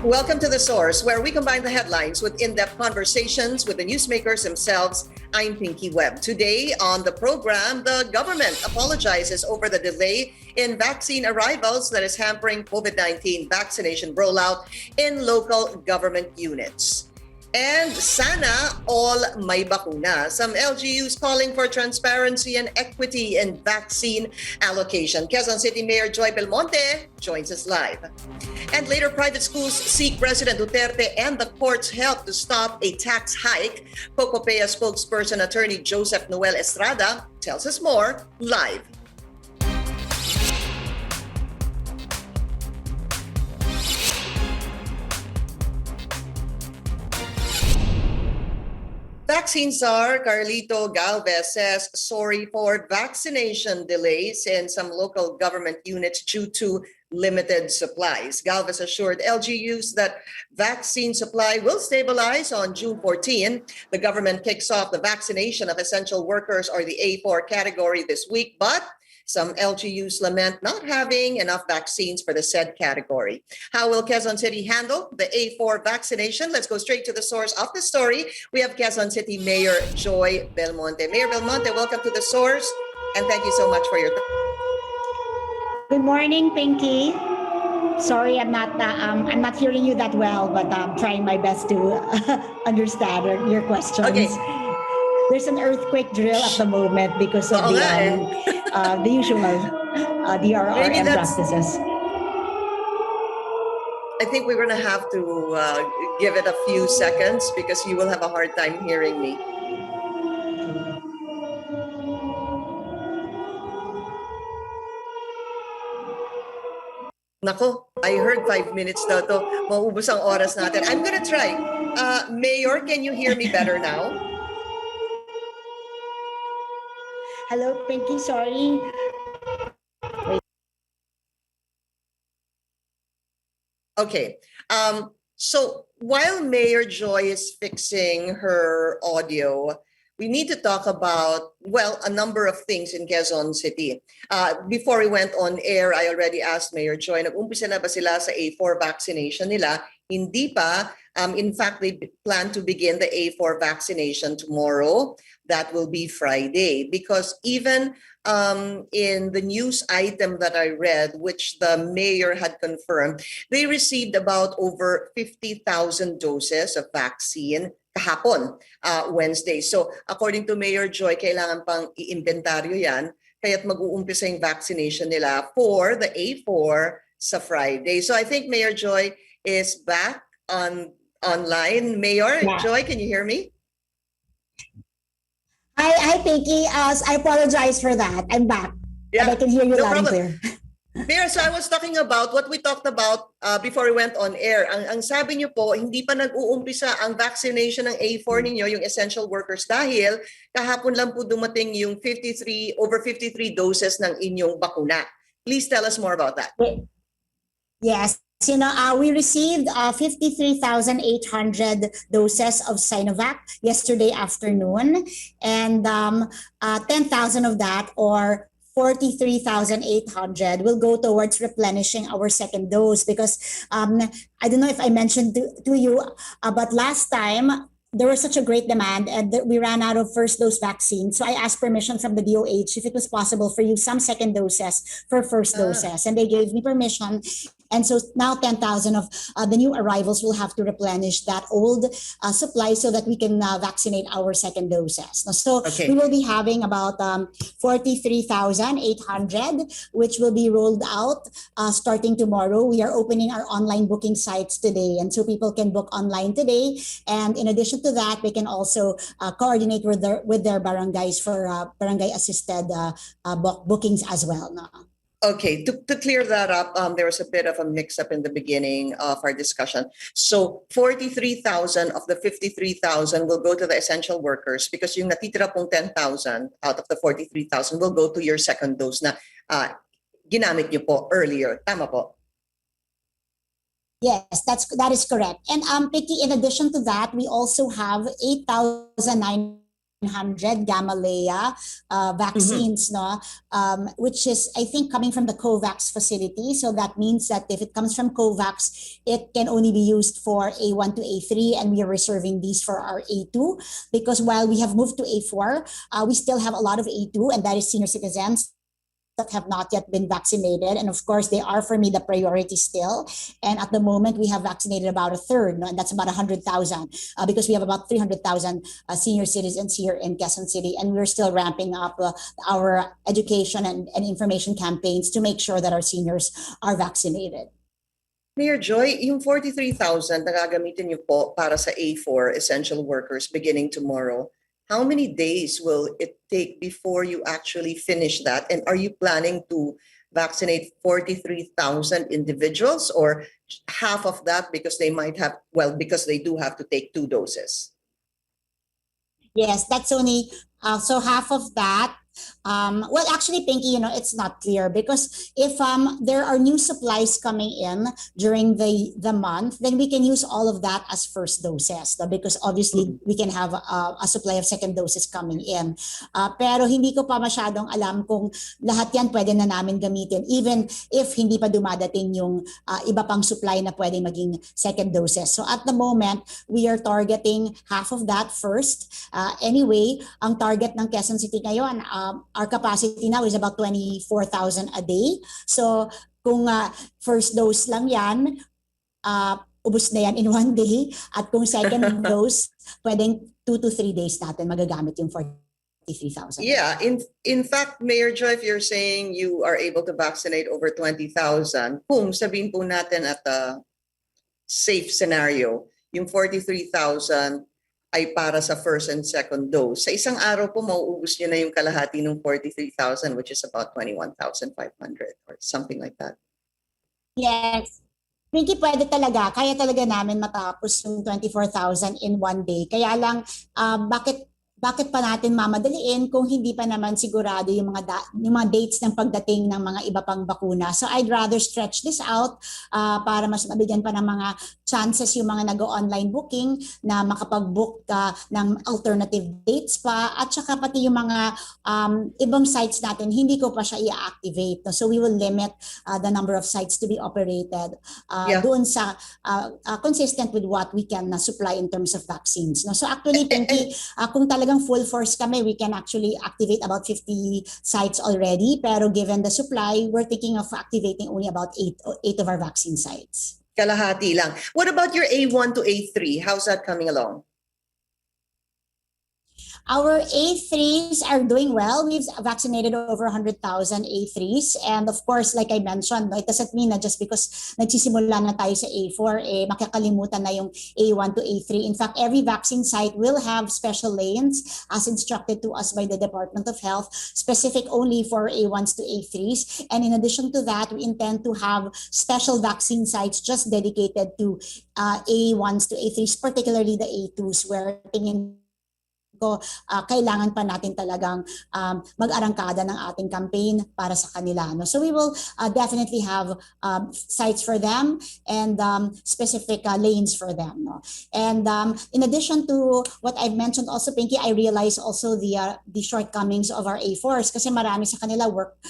Welcome to The Source, where we combine the headlines with in-depth conversations with the newsmakers themselves. I'm Pinky Webb. Today on the program, the government apologizes over the delay in vaccine arrivals that is hampering COVID-19 vaccination rollout in local government units. And sana all may bakuna. Some LGUs calling for transparency and equity in vaccine allocation. Quezon City Mayor Joy Belmonte joins us live. And later, private schools seek President Duterte and the court's help to stop a tax hike. Cocopea spokesperson attorney Joseph Noel Estrada tells us more live. Vaccine czar Carlito Galvez says sorry for vaccination delays in some local government units due to limited supplies. Galvez assured LGUs that vaccine supply will stabilize on June 14. The government kicks off the vaccination of essential workers, or the A4 category, this week, but some LGUs lament not having enough vaccines for the said category. How will Quezon City handle the A4 vaccination? Let's go straight to the source of the story. We have Quezon City Mayor Joy Belmonte. Mayor Belmonte, welcome to the source, and thank you so much for your time. Good morning, Pinky. Sorry, I'm not hearing you that well, but I'm trying my best to understand your questions. Okay. There's an earthquake drill at the moment because of the usual DRRM practices. I think we're going to have to give it a few seconds because you will have a hard time hearing me. Nako, I heard 5 minutes daw to. Maubos ang oras natin. I'm going to try. Mayor, can you hear me better now? Hello, Pinky. Sorry. Wait. Okay. So while Mayor Joy is fixing her audio, we need to talk about, well, a number of things in Quezon City. Before we went on air, I already asked Mayor Joy, nag-umpisa na ba sila sa A4 vaccination nila? Hindi pa. In fact, they plan to begin the A4 vaccination tomorrow. That will be Friday, because even in the news item that I read, which the mayor had confirmed, they received about over 50,000 doses of vaccine kahapon, Wednesday. So according to Mayor Joy, kailangan pang i-inventaryo yan, kaya't mag-uumpisa yung vaccination nila for the A4 sa Friday. So I think Mayor Joy is back online. Mayor Joy, can you hear me? Hi, Pinky. I apologize for that. I'm back. Yeah, but I can hear you no loud and problem. clear. Mayor, so I was talking about what we talked about before we went on air. Ang sabi niyo po, hindi pa nag-uumpisa ang vaccination ng A4 ninyo, yung essential workers, dahil kahapon lang po dumating yung over 53 doses ng inyong bakuna. Please tell us more about that. Yes. We received 53,800 doses of Sinovac yesterday afternoon, and 10,000 of that, or 43,800, will go towards replenishing our second dose, because I don't know if I mentioned to you, but last time there was such a great demand and we ran out of first dose vaccine. So I asked permission from the DOH if it was possible for use some second doses for first doses, and they gave me permission. And so now 10,000 of the new arrivals will have to replenish that old supply so that we can vaccinate our second doses. So we will be having about 43,800, which will be rolled out starting tomorrow. We are opening our online booking sites today, and so people can book online today. And in addition to that, we can also coordinate with their barangays for barangay assisted bookings as well. No? Okay, to clear that up, there was a bit of a mix-up in the beginning of our discussion. So 43,000 of the 53,000 will go to the essential workers, because yung natitira pong 10,000 out of the 43,000 will go to your second dose na ginamit nyo po earlier. Tama po? Yes, that is correct. And Picky, in addition to that, we also have 8,900 Gamaleya vaccines, no, which is, I think, coming from the COVAX facility. So that means that if it comes from COVAX, it can only be used for A1 to A3, and we are reserving these for our A2, because while we have moved to A4, we still have a lot of A2, and that is senior citizens that have not yet been vaccinated. And of course, they are for me the priority still. And at the moment, we have vaccinated about a third, no? And that's about 100,000 because we have about 300,000 senior citizens here in Quezon City. And we're still ramping up our education and information campaigns to make sure that our seniors are vaccinated. Mayor Joy, yung 43,000 na gagamitin niyo po para sa A4 essential workers beginning tomorrow, how many days will it take before you actually finish that? And are you planning to vaccinate 43,000 individuals, or half of that because they might have, well, because they do have to take 2 doses? Yes, that's only, so half of that. Well, actually, Pinky, it's not clear, because if there are new supplies coming in during the month, then we can use all of that as first doses, no? Because obviously we can have a supply of second doses coming in. Pero hindi ko pa masyadong alam kung lahat yan pwede na namin gamitin, even if hindi pa dumadating yung iba pang supply na pwede maging second doses. So at the moment, we are targeting half of that first. Anyway, ang target ng Quezon City ngayon, our capacity now is about 24,000 a day. So kung first dose lang yan, ubos na yan in 1 day. At kung second dose, pwedeng 2 to 3 days natin magagamit yung 43,000. Yeah, in fact, Mayor Joy, if you're saying you are able to vaccinate over 20,000, kung sabihin po natin at a safe scenario, yung 43,000 ay para sa first and second dose. Sa isang araw po, mauubos nyo na yung kalahati ng 43,000, which is about 21,500 or something like that. Yes. Pinky, pwede talaga. Kaya talaga namin matapos yung 24,000 in 1 day. Kaya lang, bakit pa natin mamadaliin kung hindi pa naman sigurado yung mga dates ng pagdating ng mga iba pang bakuna. So I'd rather stretch this out para mas mabigyan pa ng mga chances yung mga nag-online booking na makapag-book ng alternative dates pa, at saka pati yung mga ibang sites natin, hindi ko pa siya i-activate. No? So we will limit the number of sites to be operated doon sa consistent with what we can supply in terms of vaccines. No? So actually, Pinky, kung talagang full force kami, we can actually activate about 50 sites already. Pero given the supply, we're thinking of activating only about 8 of our vaccine sites. Kalahati lang. What about your A1 to A3? How's that coming along? Our A3s are doing well. We've vaccinated over 100,000 A3s. And of course, like I mentioned, it doesn't mean na just because nagsisimula na tayo sa A4, makakalimutan na yung A1 to A3. In fact, every vaccine site will have special lanes as instructed to us by the Department of Health, specific only for A1s to A3s. And in addition to that, we intend to have special vaccine sites just dedicated to A1s to A3s, particularly the A2s, where tingin ko kailangan pa natin talagang mag-arangkada ng ating campaign para sa kanila. No? So we will definitely have sites for them and specific lanes for them. No? And in addition to what I've mentioned also, Pinky, I realize also the shortcomings of our A4s, kasi marami sa kanila work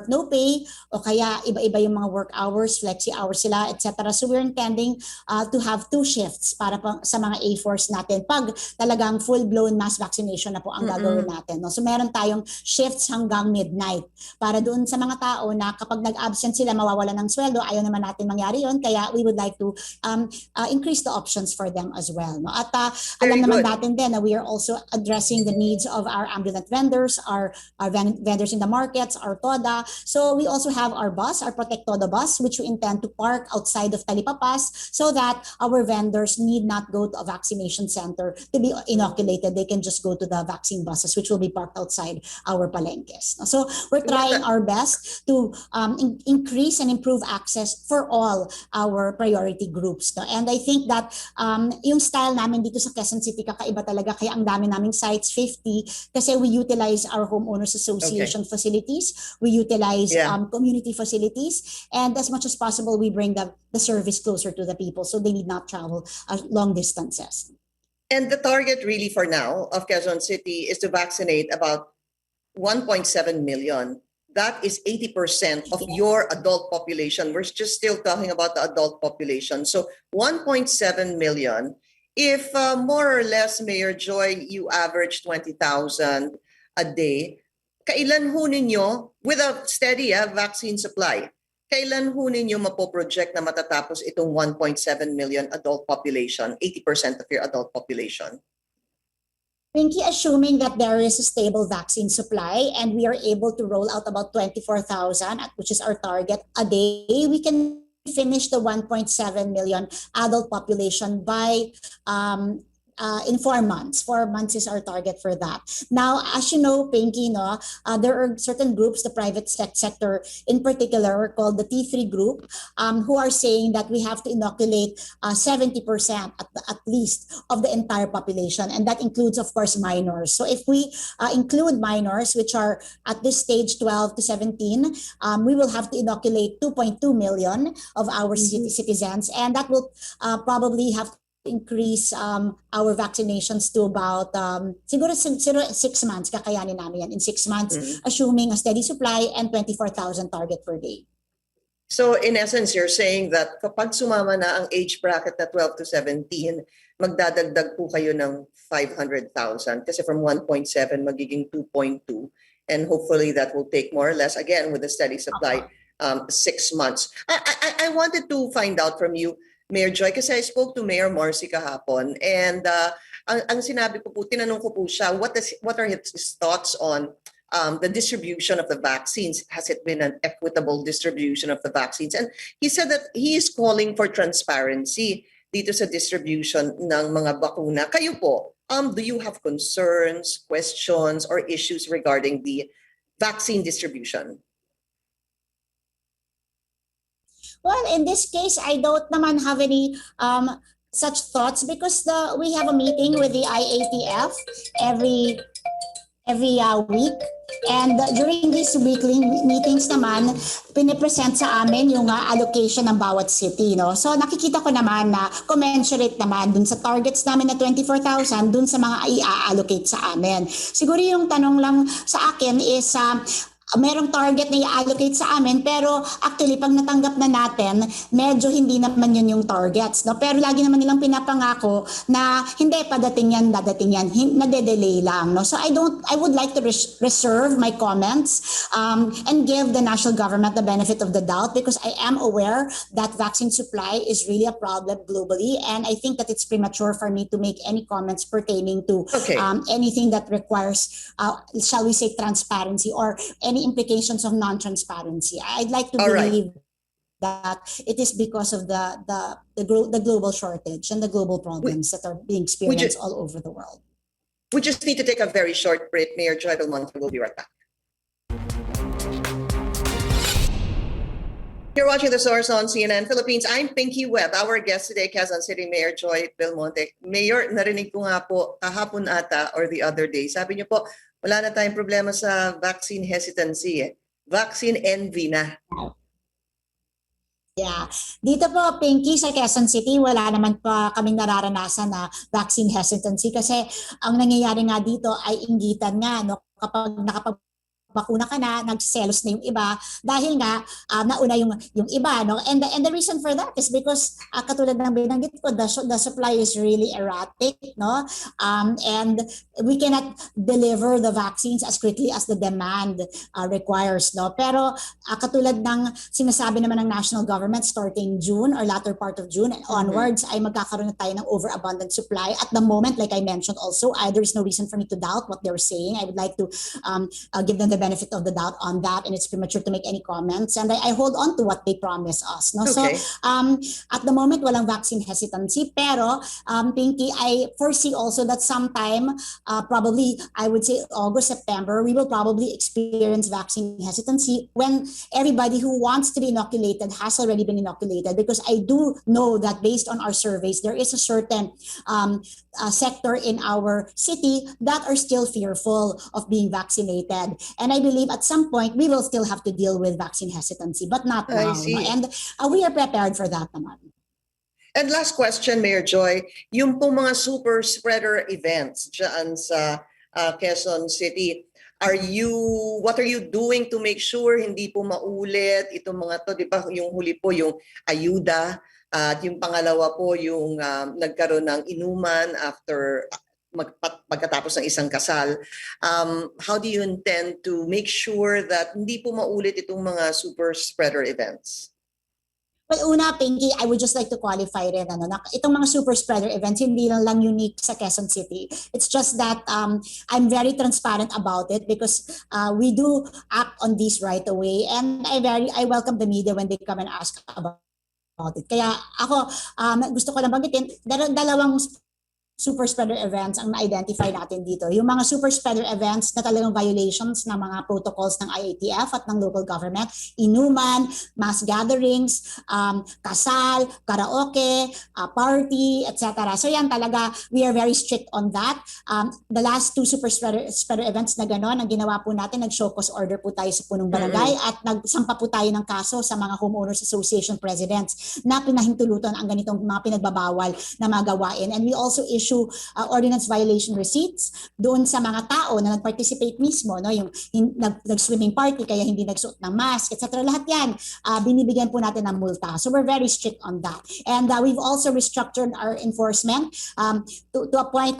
no pay, o kaya iba-iba yung mga work hours, flexi hours sila, etc. So we're intending to have 2 shifts para sa mga A4s natin pag talagang full-blown mass vaccination na po ang gagawin natin. No? So meron tayong shifts hanggang midnight para doon sa mga tao na kapag nag-absent sila, mawawala ng sweldo. Ayaw naman natin mangyari yun. Kaya we would like to increase the options for them as well. No? At alam naman natin din na we are also addressing the needs of our ambulant vendors, our vendors in the markets, our TODA. So we also have our bus, our Protect TODA bus, which we intend to park outside of Talipapas so that our vendors need not go to a vaccination center to be inoculated. They can just go to the vaccine buses, which will be parked outside our palenques. So we're trying our best to increase and improve access for all our priority groups. No? And I think that yung style namin dito sa Quezon City, kakaiba talaga. Kaya ang dami naming sites, 50, kasi we utilize our homeowners association facilities. We utilize community facilities. And as much as possible, we bring the service closer to the people so they need not travel long distances. And the target really for now of Quezon City is to vaccinate about 1.7 million. That is 80% of your adult population. We're just still talking about the adult population. So 1.7 million. If more or less, Mayor Joy, you average 20,000 a day, kailan ho ninyo, with a steady vaccine supply, kailan ho ninyo mapoproject na matatapos itong 1.7 million adult population, 80% of your adult population? Pinky, assuming that there is a stable vaccine supply and we are able to roll out about 24,000, which is our target a day, we can finish the 1.7 million adult population by in 4 months. 4 months is our target for that. Now, as you know, Pinky, there are certain groups, the private sector in particular, called the T3 group, who are saying that we have to inoculate 70% at least of the entire population. And that includes, of course, minors. So if we include minors, which are at this stage 12 to 17, we will have to inoculate 2.2 million of our citizens. And that will probably have increase our vaccinations to about siguro 6 months, kakayanin namin yan in 6 months, assuming a steady supply and 24,000 target per day. So in essence, you're saying that kapag sumama na ang age bracket na 12 to 17, magdadagdag po kayo ng 500,000 kasi from 1.7 magiging 2.2, and hopefully that will take more or less, again, with a steady supply, 6 months. I wanted to find out from you, Mayor Joy, kasi I spoke to Mayor Marcy kahapon, and ang sinabi ko po, tinanong ko po siya, what are his thoughts on the distribution of the vaccines? Has it been an equitable distribution of the vaccines? And he said that he is calling for transparency dito sa distribution ng mga bakuna. Kayo po, do you have concerns, questions, or issues regarding the vaccine distribution? Well, in this case, I don't naman have any such thoughts because we have a meeting with the IATF every week. And during these weekly meetings naman, pinipresent sa amin yung allocation ng bawat city. No? So nakikita ko naman na commensurate naman dun sa targets namin na 24,000 dun sa mga i-allocate sa amin. Siguro yung tanong lang sa akin is merong target na i-allocate sa amin, pero actually pag natanggap na natin, medyo hindi naman yun yung targets. No? Pero lagi naman nilang pinapangako na hindi, dadating yan, nade-delay lang. No? So I would like to reserve my comments and give the national government the benefit of the doubt, because I am aware that vaccine supply is really a problem globally, and I think that it's premature for me to make any comments pertaining to anything that requires, shall we say, transparency or any implications of non-transparency. I'd like to believe that it is because of the global shortage and the global problems that are being experienced all over the world. We just need to take a very short break. Mayor Joy Belmonte will be right back. You're watching The Source on CNN Philippines. I'm Pinky Webb. Our guest today, Quezon City Mayor Joy Belmonte. Mayor, narinig ko nga po kahapon ata or the other day, sabi niyo po, wala na tayong problema sa vaccine hesitancy. Vaccine envy na. Yeah. Dito po, Pinky, sa Quezon City, wala naman pa kaming nararanasan na vaccine hesitancy kasi ang nangyayari nga dito ay inggitan nga. No? Kapag bakuna ka na, nagselos na yung iba dahil nga nauna yung iba, no? And the reason for that is because katulad ng binanggit ko, the supply is really erratic, no? And we cannot deliver the vaccines as quickly as the demand requires, no? Pero katulad ng sinasabi naman ng national government, starting June or latter part of June and onwards, ay magkakaroon na tayo ng overabundant supply. At the moment, like I mentioned also, there is no reason for me to doubt what they're saying. I would like to give them the benefit of the doubt on that, and it's premature to make any comments, and I hold on to what they promise us, no? Okay. So at the moment walang vaccine hesitancy, pero Pinky, I foresee also that sometime probably I would say August, September, we will probably experience vaccine hesitancy when everybody who wants to be inoculated has already been inoculated, because I do know that based on our surveys there is a certain sector in our city that are still fearful of being vaccinated, and I believe at some point we will still have to deal with vaccine hesitancy, but not now. No? And we are prepared for that naman. And last question, Mayor Joy, yung pong mga super spreader events dyan sa Quezon City, what are you doing to make sure hindi po maulit itong mga to, di ba? Yung huli po yung ayuda, at yung pangalawa po yung nagkaroon ng inuman after pagkatapos ng isang kasal. How do you intend to make sure that hindi po maulit itong mga super spreader events? Well, una, Pinky, I would just like to qualify rin, na itong mga super spreader events, hindi lang unique sa Quezon City. It's just that I'm very transparent about it because we do act on these right away, and I welcome the media when they come and ask about it. Kaya ako, gusto ko lang banggitin, dalawang super spreader events ang na-identify natin dito. Yung mga super spreader events na talagang violations ng mga protocols ng IATF at ng local government, inuman, mass gatherings, kasal, karaoke, party, etc. So yan talaga, we are very strict on that. The last two super spreader events na gano'n, ang ginawa po natin, nag-show cause order po tayo sa punong barangay at nagsampa po tayo ng kaso sa mga homeowners association presidents na pinahintulutan ang ganitong mga pinagbabawal na mga gawain. And we also issue ordinance violation receipts doon sa mga tao na nag-participate mismo, no, yung nag-swimming party kaya hindi nagsuot ng mask, etc. Lahat yan, binibigyan po natin ng multa. So we're very strict on that. And we've also restructured our enforcement to a point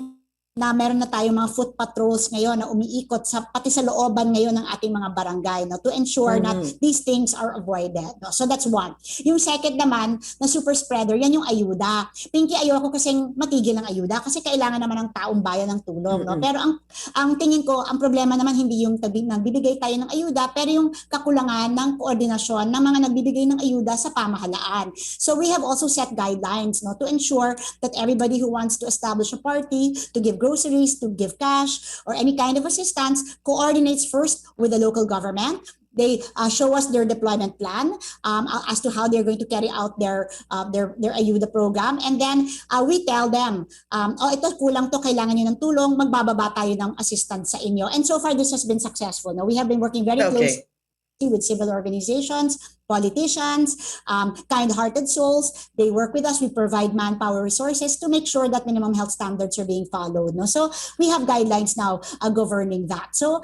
na meron na tayong mga foot patrols ngayon na umiikot pati sa looban ngayon ng ating mga barangay, no, to ensure that these things are avoided. No? So that's one. Yung second naman na super spreader, yan yung ayuda. Pinky, ayoko kasing matigil ng ayuda kasi kailangan naman ng taong bayan ng tulong. No? Pero ang tingin ko, ang problema naman hindi yung nagbibigay tayo ng ayuda, pero yung kakulangan ng koordinasyon ng mga nagbibigay ng ayuda sa pamahalaan. So we have also set guidelines, no, to ensure that everybody who wants to establish a party, to give groceries, to give cash, or any kind of assistance, coordinates first with the local government. They show us their deployment plan as to how they're going to carry out their ayuda program. And then we tell them, ito kulang to, kailangan nyo ng tulong, magbababa tayo ng assistance sa inyo. And so far, this has been successful. No? We have been working very closely with civil organizations, politicians, kind-hearted souls. They work with us. We provide manpower resources to make sure that minimum health standards are being followed. No? So we have guidelines now governing that. So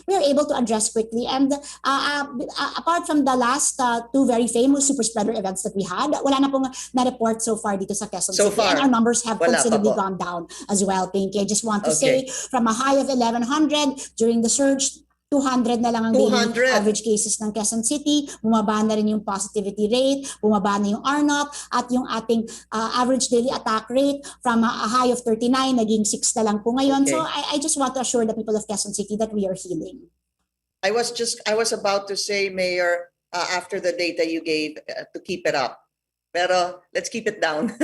we are able to address quickly. And apart from the last two very famous super spreader events that we had, wala na pong na-report so far dito sa Quezon City. And our numbers have considerably gone down as well, Pinky. I just want to say, from a high of 1,100 during the surge, 200 na lang ang daily average cases ng Quezon City, bumaba na rin yung positivity rate, bumaba na yung R0, at yung ating average daily attack rate from a high of 39, naging 6 na lang po ngayon. So I just want to assure the people of Quezon City that we are healing. I was about to say, Mayor, after the data you gave, to keep it up. Pero let's keep it down.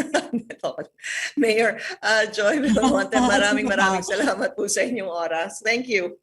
Mayor Joy Belmonte, maraming salamat po sa inyong oras. Thank you.